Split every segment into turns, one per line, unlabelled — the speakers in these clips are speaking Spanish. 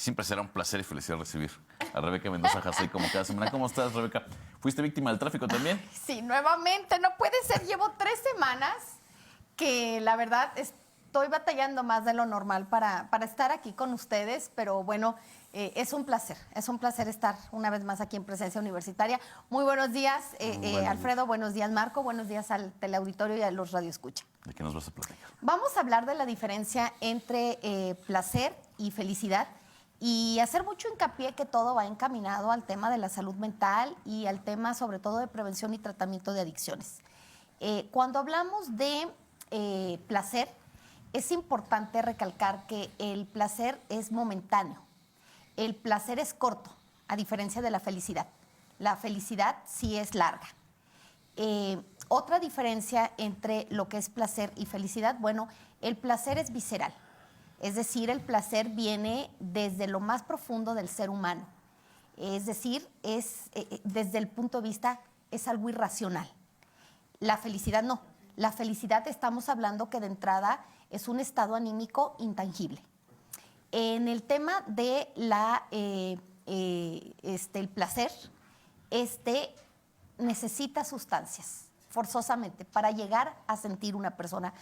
Siempre será un placer y felicidad recibir a Rebeca Mendoza Jasay como cada semana. ¿Cómo estás, Rebeca? ¿Fuiste víctima del tráfico también?
Sí, nuevamente, no puede ser. Llevo 3 semanas que la verdad estoy batallando más de lo normal para estar aquí con ustedes, pero bueno, es un placer estar una vez más aquí en Presencia Universitaria. Muy buenos días, Alfredo, buenos días, Marco, buenos días al teleauditorio y a los radioescucha.
¿De qué nos vas a platicar?
Vamos a hablar de la diferencia entre placer y felicidad y hacer mucho hincapié que todo va encaminado al tema de la salud mental y al tema sobre todo de prevención y tratamiento de adicciones. Cuando hablamos de placer, es importante recalcar que el placer es momentáneo, el placer es corto, a diferencia de la felicidad. La felicidad sí es larga. Otra diferencia entre lo que es placer y felicidad, bueno, el placer es visceral, es decir, el placer viene desde lo más profundo del ser humano, es decir, desde el punto de vista, es algo irracional. La felicidad no, la felicidad estamos hablando que de entrada es un estado anímico intangible. En el tema de el placer, necesita sustancias, forzosamente. Para llegar a sentir una persona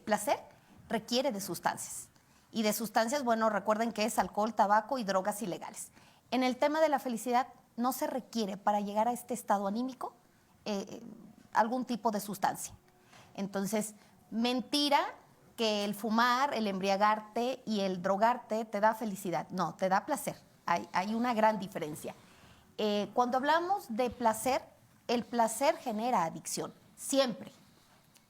placer, requiere de sustancias. Y de sustancias, bueno, recuerden que es alcohol, tabaco y drogas ilegales. En el tema de la felicidad, no se requiere para llegar a este estado anímico algún tipo de sustancia. Entonces, mentira que el fumar, el embriagarte y el drogarte te da felicidad. No, te da placer. Hay una gran diferencia. Cuando hablamos de placer, el placer genera adicción, siempre.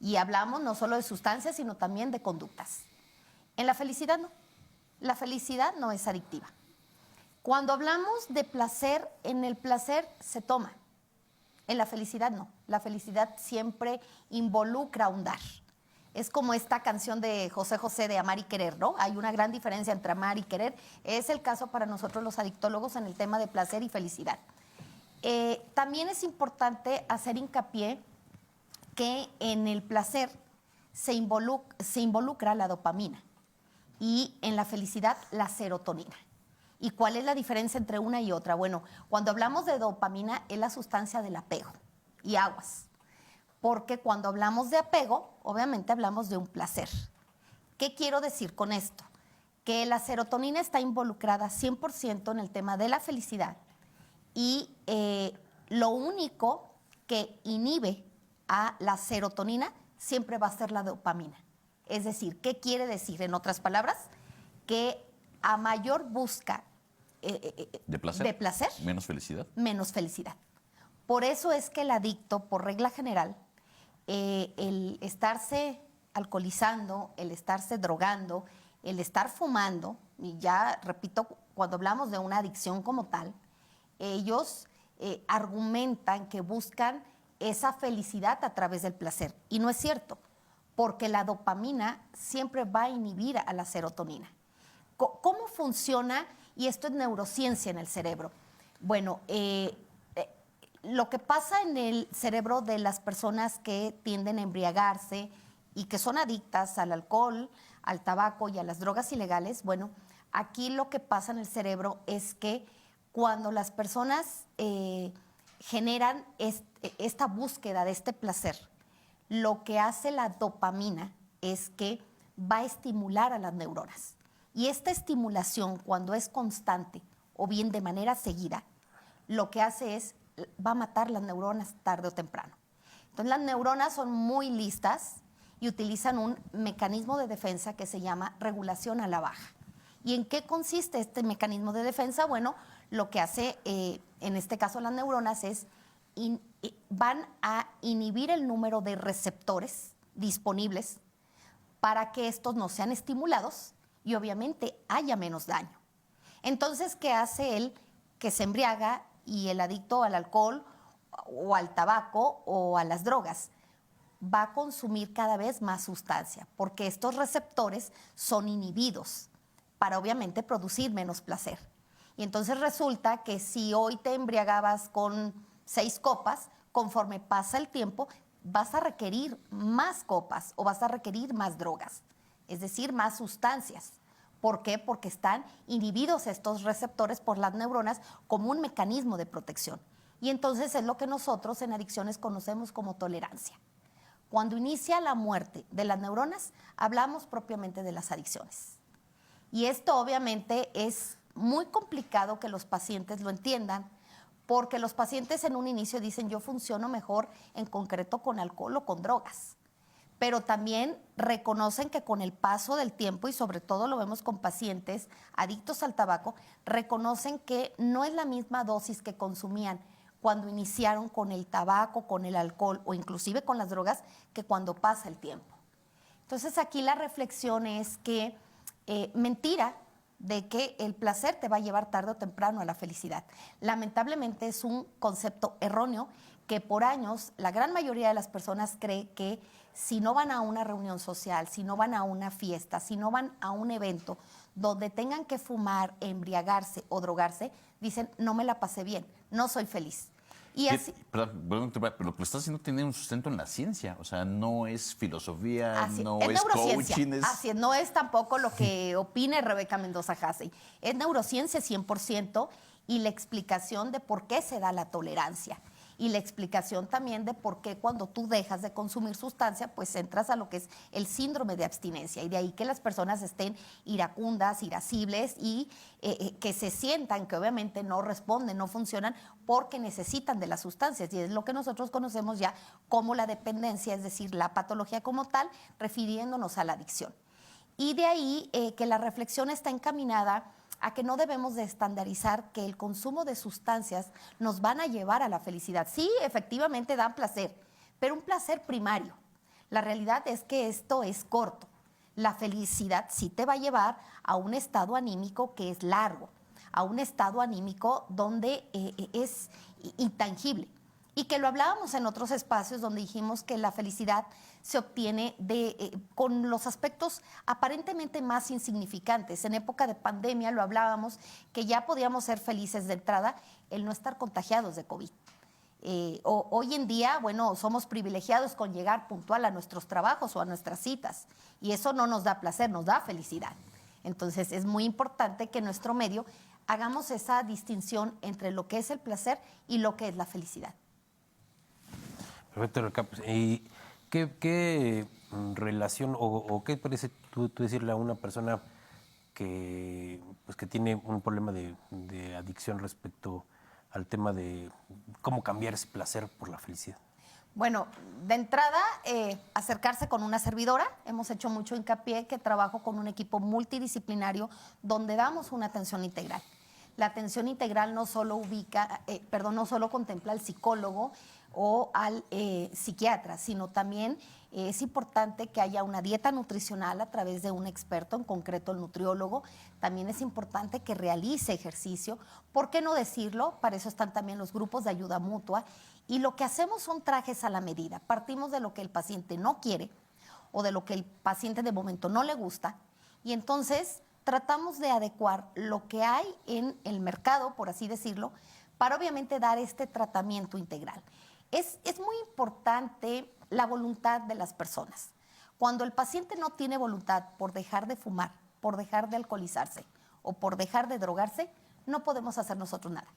Y hablamos no solo de sustancias, sino también de conductas. En la felicidad no. La felicidad no es adictiva. Cuando hablamos de placer, en el placer se toma. En la felicidad no. La felicidad siempre involucra un dar. Es como esta canción de José José de Amar y Querer, ¿no? Hay una gran diferencia entre amar y querer. Es el caso para nosotros los adictólogos en el tema de placer y felicidad. También es importante hacer hincapié que en el placer se involucra la dopamina y en la felicidad la serotonina. ¿Y cuál es la diferencia entre una y otra? Bueno, cuando hablamos de dopamina es la sustancia del apego y aguas, porque cuando hablamos de apego, obviamente hablamos de un placer. ¿Qué quiero decir con esto? Que la serotonina está involucrada 100% en el tema de la felicidad y lo único que inhibe a la serotonina siempre va a ser la dopamina. Es decir, ¿qué quiere decir? En otras palabras, que a mayor busca
¿De
placer,
menos felicidad.
Menos felicidad. Por eso es que el adicto, por regla general, el estarse alcoholizando, el estarse drogando, el estar fumando, y ya repito, cuando hablamos de una adicción como tal, ellos argumentan que buscan esa felicidad a través del placer. Y no es cierto, porque la dopamina siempre va a inhibir a la serotonina. ¿Cómo funciona? Y esto es neurociencia en el cerebro. Bueno, lo que pasa en el cerebro de las personas que tienden a embriagarse y que son adictas al alcohol, al tabaco y a las drogas ilegales, bueno, aquí lo que pasa en el cerebro es que cuando las personas generan esta búsqueda de este placer, lo que hace la dopamina es que va a estimular a las neuronas. Y esta estimulación, cuando es constante o bien de manera seguida, lo que hace es, va a matar las neuronas tarde o temprano. Entonces las neuronas son muy listas y utilizan un mecanismo de defensa que se llama regulación a la baja. ¿Y en qué consiste este mecanismo de defensa? Bueno, lo que hace, en este caso las neuronas, es van a inhibir el número de receptores disponibles para que estos no sean estimulados y obviamente haya menos daño. Entonces, ¿qué hace él que se embriaga y el adicto al alcohol o al tabaco o a las drogas? Va a consumir cada vez más sustancia porque estos receptores son inhibidos para obviamente producir menos placer. Y entonces resulta que si hoy te embriagabas con 6 copas, conforme pasa el tiempo, vas a requerir más copas o vas a requerir más drogas, es decir, más sustancias, ¿Por qué? Porque están inhibidos estos receptores por las neuronas como un mecanismo de protección. Y entonces es lo que nosotros en adicciones conocemos como tolerancia. Cuando inicia la muerte de las neuronas, hablamos propiamente de las adicciones. Y esto obviamente es muy complicado que los pacientes lo entiendan, porque los pacientes en un inicio dicen yo funciono mejor en concreto con alcohol o con drogas. Pero también reconocen que con el paso del tiempo, y sobre todo lo vemos con pacientes adictos al tabaco, reconocen que no es la misma dosis que consumían cuando iniciaron con el tabaco, con el alcohol o inclusive con las drogas, que cuando pasa el tiempo. Entonces aquí la reflexión es que mentira de que el placer te va a llevar tarde o temprano a la felicidad. Lamentablemente es un concepto erróneo que por años la gran mayoría de las personas cree que si no van a una reunión social, si no van a una fiesta, si no van a un evento donde tengan que fumar, embriagarse o drogarse, dicen no me la pasé bien, no soy feliz. Y así,
pero lo que estás haciendo tiene un sustento en la ciencia, o sea, no es filosofía, no es coaching.
Así es, no es tampoco lo que opine Rebeca Mendoza Hassey. Es neurociencia 100% y la explicación de por qué se da la tolerancia. Y la explicación también de por qué cuando tú dejas de consumir sustancia, pues entras a lo que es el síndrome de abstinencia. Y de ahí que las personas estén iracundas, irascibles y que se sientan que obviamente no responden, no funcionan porque necesitan de las sustancias. Y es lo que nosotros conocemos ya como la dependencia, es decir, la patología como tal, refiriéndonos a la adicción. Y de ahí que la reflexión está encaminada a que no debemos de estandarizar que el consumo de sustancias nos van a llevar a la felicidad. Sí, efectivamente dan placer, pero un placer primario. La realidad es que esto es corto. La felicidad sí te va a llevar a un estado anímico que es largo, a un estado anímico donde es intangible. Y que lo hablábamos en otros espacios donde dijimos que la felicidad se obtiene con los aspectos aparentemente más insignificantes. En época de pandemia lo hablábamos, que ya podíamos ser felices de entrada el no estar contagiados de COVID. Hoy en día, bueno, somos privilegiados con llegar puntual a nuestros trabajos o a nuestras citas. Y eso no nos da placer, nos da felicidad. Entonces es muy importante que en nuestro medio hagamos esa distinción entre lo que es el placer y lo que es la felicidad.
Perfecto, Rebeca. ¿Y qué relación o qué parece tú decirle a una persona que tiene un problema de adicción respecto al tema de cómo cambiar ese placer por la felicidad?
Bueno, de entrada, acercarse con una servidora. Hemos hecho mucho hincapié que trabajo con un equipo multidisciplinario donde damos una atención integral. La atención integral no solo contempla al psicólogo o al psiquiatra, sino también es importante que haya una dieta nutricional a través de un experto, en concreto el nutriólogo. También es importante que realice ejercicio. ¿Por qué no decirlo? Para eso están también los grupos de ayuda mutua. Y lo que hacemos son trajes a la medida. Partimos de lo que el paciente no quiere o de lo que el paciente de momento no le gusta. Y entonces tratamos de adecuar lo que hay en el mercado, por así decirlo, para obviamente dar este tratamiento integral. Es muy importante la voluntad de las personas. Cuando el paciente no tiene voluntad por dejar de fumar, por dejar de alcoholizarse o por dejar de drogarse, no podemos hacer nosotros nada.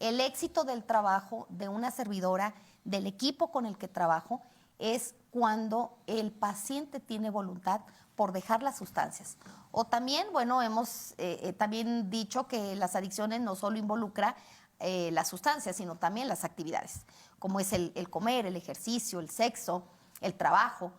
El éxito del trabajo de una servidora, del equipo con el que trabajo, es cuando el paciente tiene voluntad por dejar las sustancias. O también, bueno, hemos también dicho que las adicciones no solo involucran las sustancias, sino también las actividades, como es el comer, el ejercicio, el sexo, el trabajo,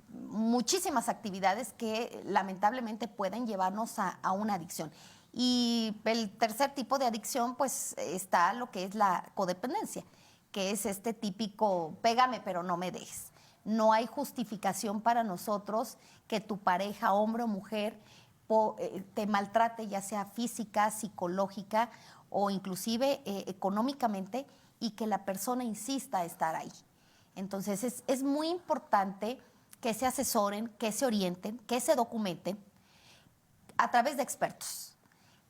muchísimas actividades que lamentablemente pueden llevarnos a una adicción. Y el tercer tipo de adicción, pues está lo que es la codependencia, que es este típico pégame pero no me dejes. No hay justificación para nosotros que tu pareja, hombre o mujer, te maltrate, ya sea física, psicológica o inclusive económicamente, y que la persona insista a estar ahí. Entonces es muy importante que se asesoren, que se orienten, que se documenten a través de expertos,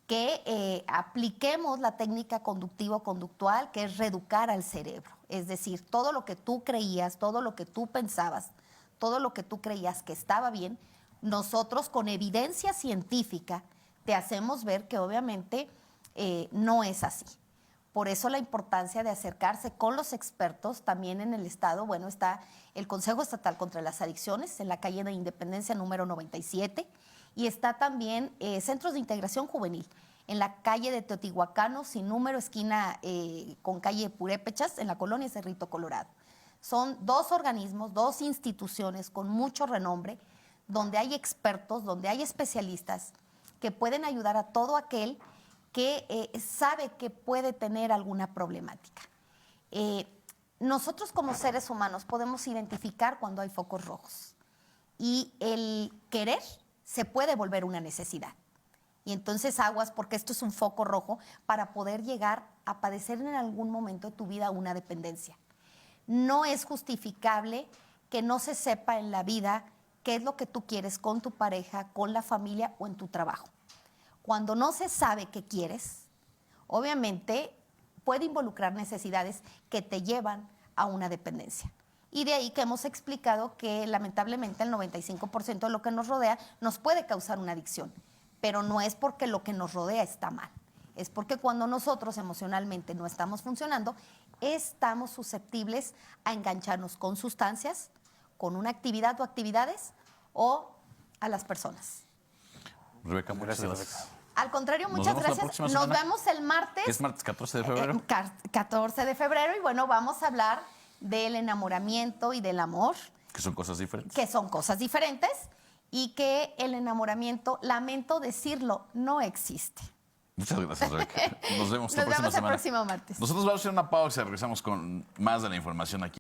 que apliquemos la técnica conductivo-conductual, que es reeducar al cerebro. Es decir, todo lo que tú creías, todo lo que tú pensabas, todo lo que tú creías que estaba bien, Nosotros, con evidencia científica, te hacemos ver que obviamente no es así. Por eso la importancia de acercarse con los expertos. También en el Estado, bueno, está el Consejo Estatal contra las Adicciones, en la calle de Independencia número 97, y está también Centros de Integración Juvenil, en la calle de Teotihuacano, sin número, esquina con calle Purépechas, en la colonia Cerrito Colorado. Son 2 organismos, 2 instituciones con mucho renombre, donde hay expertos, donde hay especialistas que pueden ayudar a todo aquel que sabe que puede tener alguna problemática. Nosotros como seres humanos podemos identificar cuando hay focos rojos, y el querer se puede volver una necesidad. Y entonces aguas, porque esto es un foco rojo para poder llegar a padecer en algún momento de tu vida una dependencia. No es justificable que no se sepa en la vida qué es lo que tú quieres con tu pareja, con la familia o en tu trabajo. Cuando no se sabe qué quieres, obviamente puede involucrar necesidades que te llevan a una dependencia. Y de ahí que hemos explicado que lamentablemente el 95% de lo que nos rodea nos puede causar una adicción. Pero no es porque lo que nos rodea está mal. Es porque cuando nosotros emocionalmente no estamos funcionando, estamos susceptibles a engancharnos con sustancias, con una actividad o actividades, o a las personas.
Rebeca, muchas gracias.
Al contrario, muchas gracias. Nos vemos el martes.
¿Qué es martes 14 de febrero?
14 de febrero, y bueno, vamos a hablar del enamoramiento y del amor.
Que son cosas diferentes.
Que son cosas diferentes, y que el enamoramiento, lamento decirlo, no existe.
Muchas gracias, Rebeca. Nos vemos la próxima semana.
Nos vemos el próximo martes.
Nosotros vamos a hacer una pausa y regresamos con más de la información aquí.